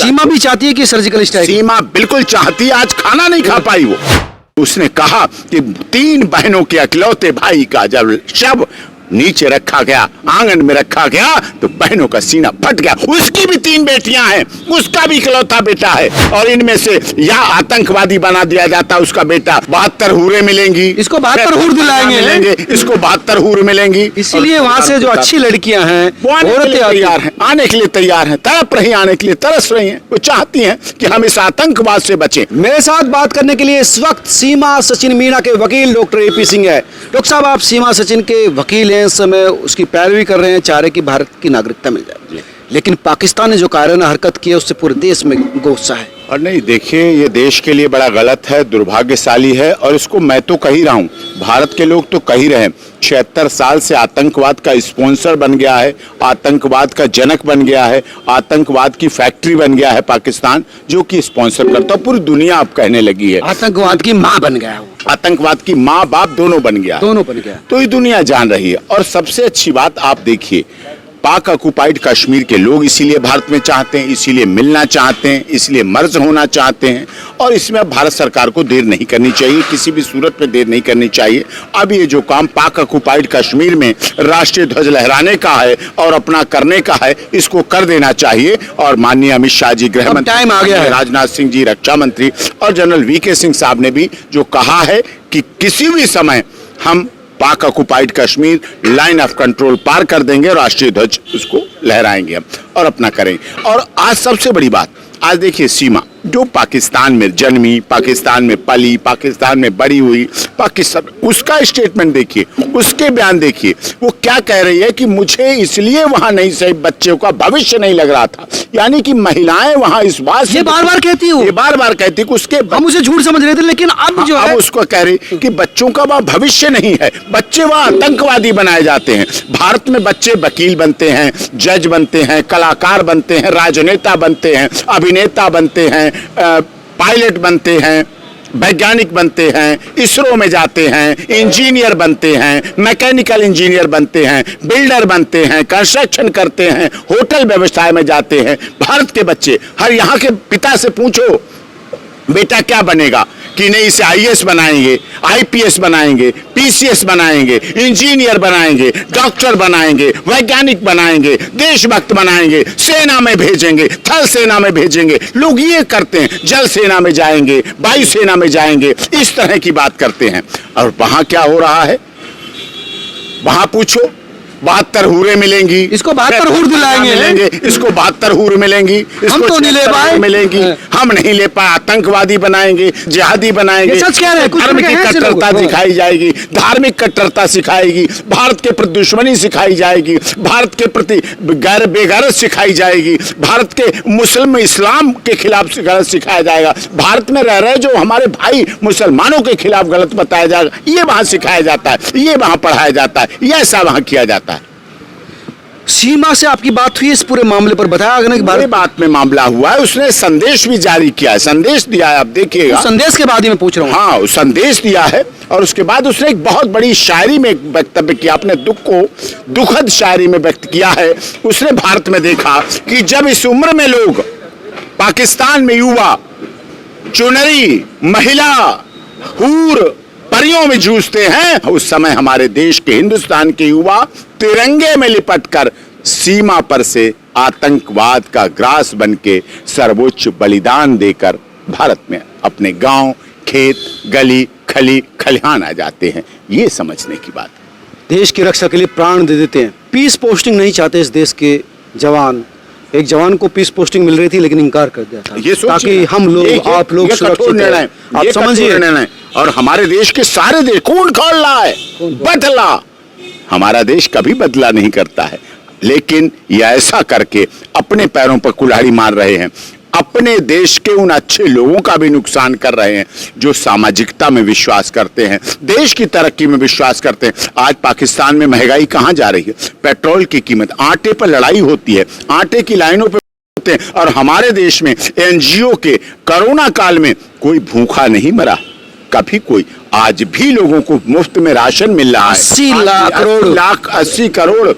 सीमा भी चाहती है कि सर्जिकल स्ट्राइक? सीमा बिल्कुल चाहती है, आज खाना नहीं खा पाई वो। उसने कहा कि 3 बहनों के अकलौते भाई का जब शव नीचे रखा गया, आंगन में रखा गया, तो बहनों का सीना फट गया। उसकी भी 3 बेटियां हैं, उसका भी इकलौता बेटा है, और इनमें से या आतंकवादी बना दिया जाता उसका बेटा, 72 हूरें मिलेंगी, इसको 72 हूर दिलाएंगे, इसको 72 हूर मिलेंगी। इसीलिए वहां से जो अच्छी लड़कियां हैं औरतें तैयार हैं, आने के लिए तैयार हैं, तड़प रही आने के लिए, तरस रही हैं। वो चाहती हैं कि हम इस आतंकवाद से बचें। मेरे साथ बात करने के लिए इस वक्त सीमा सचिन मीणा के वकील डॉक्टर एपी सिंह है। डॉक्टर साहब, आप सीमा सचिन के वकील हैं, इस समय उसकी पैरवी कर रहे हैं, चाह रहे कि भारत की नागरिकता मिल जाए, लेकिन पाकिस्तान ने जो कायराना हरकत की है उससे पूरे देश में गुस्सा है। और नहीं, देखिए, ये देश के लिए बड़ा गलत है, दुर्भाग्यशाली है, और इसको मैं तो कह ही रहा हूँ, भारत के लोग तो कह ही रहे हैं। 76 साल से आतंकवाद का स्पॉन्सर बन गया है, आतंकवाद का जनक बन गया है, आतंकवाद की फैक्ट्री बन गया है पाकिस्तान, जो कि स्पॉन्सर करता है। पूरी दुनिया अब कहने लगी है आतंकवाद की माँ बन गया है, आतंकवाद की माँ बाप दोनों बन गया, दोनों बन गया। तो ये दुनिया जान रही है। और सबसे अच्छी बात आप देखिए, पाक ऑक्युपाइड कश्मीर के लोग इसीलिए भारत में चाहते हैं, इसीलिए मिलना चाहते हैं, इसलिए मर्ज होना चाहते हैं, और इसमें अब भारत सरकार को देर नहीं करनी चाहिए, किसी भी सूरत में देर नहीं करनी चाहिए। अब ये जो काम पाक ऑक्युपाइड कश्मीर में राष्ट्रीय ध्वज लहराने का है और अपना करने का है, इसको कर देना चाहिए। और माननीय अमित शाह जी, गृह मंत्री, टाइम आ गया है, राजनाथ सिंह जी, रक्षा मंत्री, और जनरल वीके सिंह साहब ने भी जो कहा है कि किसी भी समय हम Pak occupied Kashmir line of control पार कर देंगे, राष्ट्रीय ध्वज उसको लहराएंगे हम और अपना करेंगे। और आज सबसे बड़ी बात, आज देखिए, सीमा जो पाकिस्तान में जन्मी, पाकिस्तान में पली, पाकिस्तान में बड़ी हुई, पाकिस्तान, उसका स्टेटमेंट देखिए, उसके बयान देखिए, वो क्या कह रही है कि मुझे इसलिए वहां नहीं सही, बच्चों का भविष्य नहीं लग रहा था। यानी कि महिलाएं वहां इस बात से, ये बार-बार कहती है, ये बार-बार कहती है कि उसके, हम उसे झूठ समझ रहे थे, लेकिन अब जो है, उसको कह रही कि बच्चों का वहां भविष्य नहीं है, बच्चे वहां आतंकवादी बनाए जाते हैं। भारत में बच्चे वकील बनते हैं, जज बनते हैं, कलाकार बनते हैं, राजनेता बनते हैं, अभिनेता बनते हैं, पायलट बनते हैं, वैज्ञानिक बनते हैं, इसरो में जाते हैं, इंजीनियर बनते हैं, मैकेनिकल इंजीनियर बनते हैं, बिल्डर बनते हैं, कंस्ट्रक्शन करते हैं, होटल व्यवसाय में जाते हैं। भारत के बच्चे, हर यहाँ के पिता से पूछो बेटा क्या बनेगा, कि नहीं, इसे आईएएस बनाएंगे, आईपीएस बनाएंगे, पीसीएस बनाएंगे, इंजीनियर बनाएंगे, डॉक्टर बनाएंगे, वैज्ञानिक बनाएंगे, देशभक्त बनाएंगे, सेना में भेजेंगे, थल सेना में भेजेंगे। लोग ये करते हैं, जल सेना में जाएंगे, वायु सेना में जाएंगे, इस तरह की बात करते हैं। और वहां क्या हो रहा है, वहां पूछो, 72 हूरें मिलेंगी, इसको 72 हूर दिलाएंगे, इसको 72 हूर मिलेंगी, हम तो नहीं ले पाए, मिलेंगी, हम नहीं ले पाए, आतंकवादी बनाएंगे, जिहादी बनाएंगे, सच कह रहे हैं, धर्म की कट्टरता सिखाई जाएगी, धार्मिक कट्टरता सिखाएगी, भारत के प्रति दुश्मनी सिखाई जाएगी, भारत के प्रति बेगैरत सिखाई जाएगी, भारत के मुस्लिम इस्लाम के खिलाफ गलत सिखाया जाएगा, भारत में रह रहे जो हमारे भाई मुसलमानों के खिलाफ गलत बताया जाएगा, ये वहां सिखाया जाता है, ये वहां पढ़ाया जाता है, ये ऐसा वहां किया जाता है। सीमा से आपकी बात हुई, इस पूरे मामले पर बताया कि भारत बात में मामला हुआ है, उसने संदेश भी जारी किया है, संदेश दिया है, आप देखिएगा। संदेश के बाद ही मैं पूछ रहा हूँ। हाँ, संदेश दिया है, और उसके बाद उसने एक बहुत बड़ी शायरी में वक्तव्य किया, अपने दुख को दुखद शायरी में व्यक्त किया है। उसने भारत में देखा कि जब इस उम्र में लोग पाकिस्तान में युवा चुनरी, महिला, हूर, परियों में जूझते हैं, उस समय हमारे देश के, हिंदुस्तान के युवा तिरंगे में लिपटकर सीमा पर से आतंकवाद का ग्रास बनके सर्वोच्च बलिदान देकर भारत में अपने गांव, खेत, गली, खली, खलिहान आ जाते हैं। ये समझने की बात है। देश की रक्षा के लिए प्राण दे देते हैं। पीस पोस्टिंग नहीं चाहते इस देश के जवान। एक जवान को पीस पोस्टिंग मिल रही थी, लेकिन इनकार कर दिया था, ये ताकि हम लोग, आप लोग सुरक्षित रहें। आप समझिए, और हमारे देश के सारे देश कौन खोल रहा है, बदला, हमारा देश कभी बदला नहीं करता है, लेकिन ये ऐसा करके अपने पैरों पर कुल्हाड़ी मार रहे हैं, अपने देश के उन अच्छे लोगों का भी नुकसान कर रहे हैं जो सामाजिकता में विश्वास करते हैं, देश की तरक्की में विश्वास करते हैं। आज पाकिस्तान में महंगाई कहां जा रही है, पेट्रोल की कीमत, आटे पर लड़ाई होती है, आटे की लाइनों पर होते हैं, और हमारे देश में एनजीओ के कोरोना काल में कोई भूखा नहीं मरा, कभी कोई। आज भी लोगों को मुफ्त में राशन मिल रहा है, 80 लाख 80 करोड़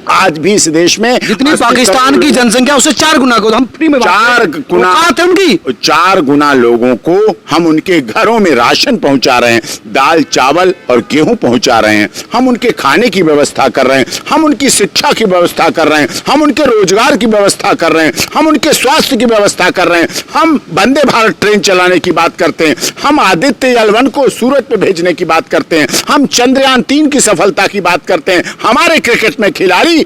आज भी इस देश में जितनी पाकिस्तान की जनसंख्या उससे 4 गुना को हम फ्री में 4 गुना औकात है उनकी। 4 गुना लोगों को हम उनके घरों में राशन पहुंचा रहे हैं, दाल चावल और गेहूं पहुंचा रहे हैं, हम उनके खाने की व्यवस्था कर रहे हैं, हम उनकी शिक्षा की व्यवस्था कर रहे हैं, हम उनके रोजगार की व्यवस्था कर रहे हैं, हम उनके स्वास्थ्य की व्यवस्था कर रहे हैं, हम वंदे भारत ट्रेन चलाने की बात करते हैं, हम आदित्य L1 को सूरज पे भेजने की बात करते हैं, हम चंद्रयान 3 की सफलता की बात करते हैं। हमारे क्रिकेट में खिलाड़ी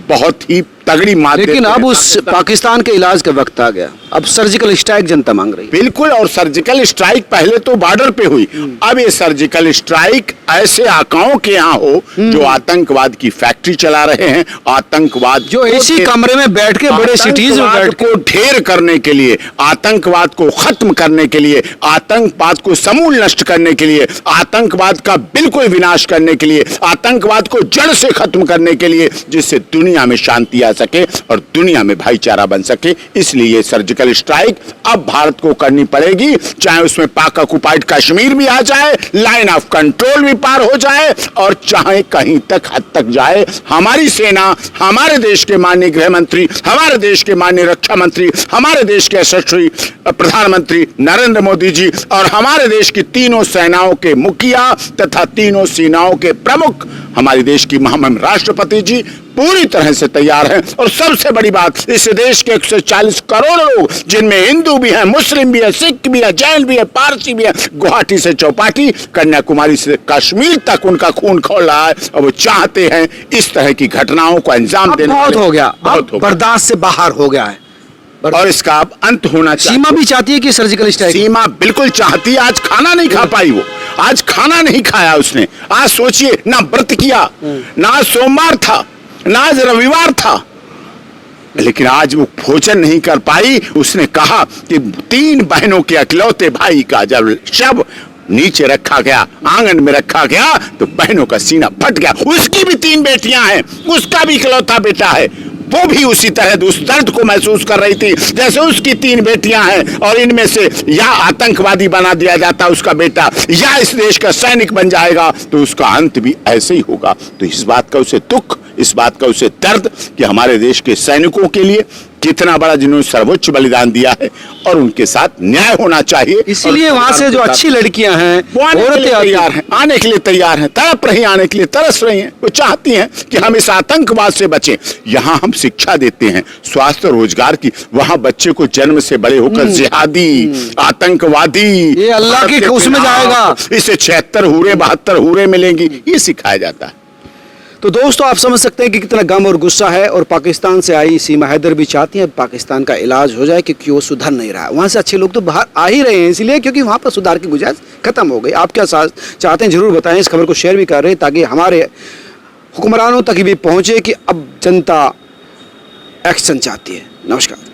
बहुत ही तगड़ी मात लेकिन देते अब हैं। उस पाकिस्तान के इलाज का वक्त आ गया, अब सर्जिकल स्ट्राइक जनता मांग रही है। बिल्कुल, और सर्जिकल स्ट्राइक पहले तो बॉर्डर पे हुई, अब ये सर्जिकल स्ट्राइक ऐसे आकाओं के यहाँ हो जो आतंकवाद की फैक्ट्री चला रहे हैं, आतंकवाद जो इसी कमरे में बैठ के बड़े सिटीज में बैठ को ढेर करने के लिए, आतंकवाद को खत्म करने के लिए, आतंकवाद को समूल नष्ट करने के लिए, आतंकवाद का बिल्कुल विनाश करने के लिए, आतंकवाद को जड़ से खत्म करने के लिए, जिससे दुनिया में शांति आ सके और दुनिया में भाईचारा बन सके, इसलिए सर्जिकल स्ट्राइक अब भारत को करनी पड़ेगी। चाहे उसमें पाक ऑक्युपाइड कश्मीर भी आ जाए, लाइन ऑफ कंट्रोल भी पार हो जाए, और चाहे कहीं तक हद तक जाए, हमारी सेना, हमारे देश के माननीय गृह मंत्री, हमारे देश के माननीय रक्षा मंत्री, हमारे देश के यशस्वी प्रधानमंत्री नरेंद्र मोदी जी और हमारे देश की तीनों सेनाओं के मुखिया तथा तीनों सेनाओं के प्रमुख हमारे देश की महामहिम राष्ट्रपति जी पूरी तरह से तैयार हैं। और सबसे बड़ी बात, इस देश के 140 करोड़ लोग, जिनमें हिंदू भी हैं, मुस्लिम भी है, सिख भी है, जैन भी है, पारसी भी है, गुवाहाटी से चौपाटी, कन्याकुमारी से कश्मीर तक उनका खून खौल रहा है, और वो चाहते हैं इस तरह की घटनाओं को अंजाम देने। बहुत हो गया, बहुत हो गया, बर्दाश्त से बाहर हो गया है, और इसका अब अंत होना चाहिए। सीमा भी चाहती है कि सर्जिकल स्ट्राइक, सीमा बिल्कुल चाहती है। आज खाना नहीं खा पाई, वो आज खाना नहीं खाया उसने। आज सोचिए, ना व्रत किया, ना आज सोमवार था, ना आज रविवार था, लेकिन आज वो भोजन नहीं कर पाई। उसने कहा कि 3 बहनों के अकलौते भाई का जब शव नीचे रखा गया, आंगन में रखा गया, तो बहनों का सीना फट गया। उसकी भी 3 बेटियां हैं, उसका भी इकलौता बेटा है, वो भी उसी तरह उस दर्द को महसूस कर रही थी जैसे उसकी 3 बेटियां हैं, और इनमें से या आतंकवादी बना दिया जाता उसका बेटा, या इस देश का सैनिक बन जाएगा, तो उसका अंत भी ऐसे ही होगा। तो इस बात का उसे दुख, इस बात का उसे दर्द कि हमारे देश के सैनिकों के लिए कितना बड़ा, जिन्होंने सर्वोच्च बलिदान दिया है, और उनके साथ न्याय होना चाहिए। इसीलिए वहां से जो अच्छी लड़कियां हैं, वो आने के लिए औरतें तैयार हैं, आने के लिए तैयार हैं, तड़प रही, आने के लिए तरस रही हैं। वो चाहती हैं कि हम इस आतंकवाद से बचें। यहाँ हम शिक्षा देते हैं, स्वास्थ्य रोजगार की, वहां बच्चे को जन्म से बड़े होकर जिहादी, आतंकवादी, ये अल्लाह के उसमें जाएगा, इसे 76 हूरे 72 हूरे मिलेंगी, ये सिखाया जाता है। तो दोस्तों आप समझ सकते हैं कि कितना गम और गुस्सा है। और पाकिस्तान से आई सीमा हैदर भी चाहती है पाकिस्तान का इलाज हो जाए, क्योंकि वो सुधर नहीं रहा है। वहाँ से अच्छे लोग तो बाहर आ ही रहे हैं, इसलिए क्योंकि वहाँ पर सुधार की गुंजाइश खत्म हो गई। आप क्या चाहते हैं जरूर बताएं, इस खबर को शेयर भी कर रहे हैं ताकि हमारे हुक्मरानों तक भी पहुँचे कि अब जनता एक्शन चाहती है। नमस्कार।